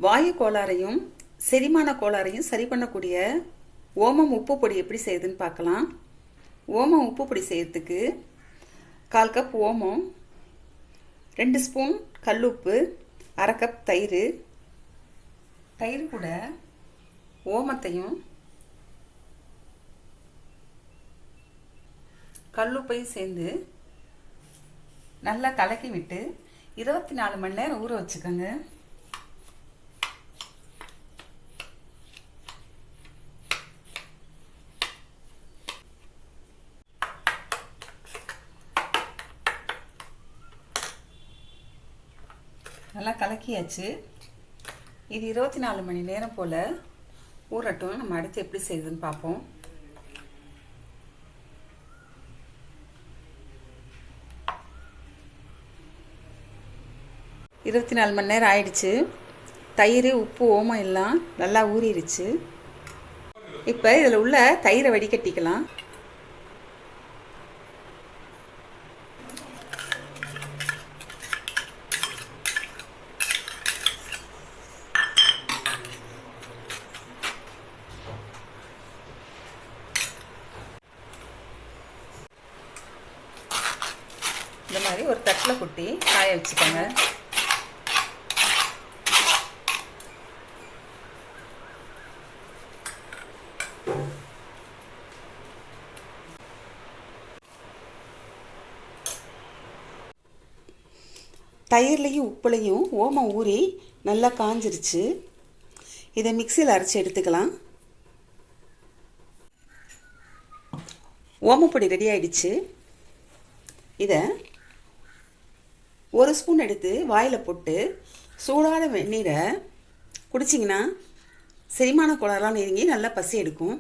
வாயு கோளாறையும் செரிமான கோளாறையும் சரி பண்ணக்கூடிய ஓமம் உப்பு பொடி எப்படி செய்யுதுன்னு பார்க்கலாம். ஓமம் உப்பு பொடி செய்யறதுக்கு 1/4 கப் ஓமம், 2 ஸ்பூன் கல்லுப்பு, 1/2 கப் தயிர். தயிர் கூட ஓமத்தையும் கல்லுப்பையும் சேர்ந்து நல்லா கலக்கி விட்டு 24 மணி நேரம் ஊற வச்சுக்கோங்க. நல்லா கலக்கியாச்சு. இது 24 மணி நேரம் போல் ஊறட்டும். நம்ம அடுத்து எப்படி செய்யுதுன்னு பார்ப்போம். இருபத்தி 4 மணி நேரம் ஆயிடுச்சு. தயிர், உப்பு, ஓமம் எல்லாம் நல்லா ஊறிடுச்சு. இப்போ இதில் உள்ள தயிரை வடிகட்டிக்கலாம். இந்த மாதிரி ஒரு தட்டில் கொட்டி காய வச்சுக்கோங்க. தயிர்லையும் உப்புலையும் ஓமம் ஊறி நல்லா காஞ்சிருச்சு. இதை மிக்சியில் அரைச்சி எடுத்துக்கலாம். ஓமப்பொடி ரெடி ஆயிடுச்சு. இதை 1 ஸ்பூன் எடுத்து வாயில் போட்டு சூடான வெந்நீரை குடிச்சிங்கன்னா செரிமான கோளாறுலாம் நெருங்கி நல்லா பசி எடுக்கும்.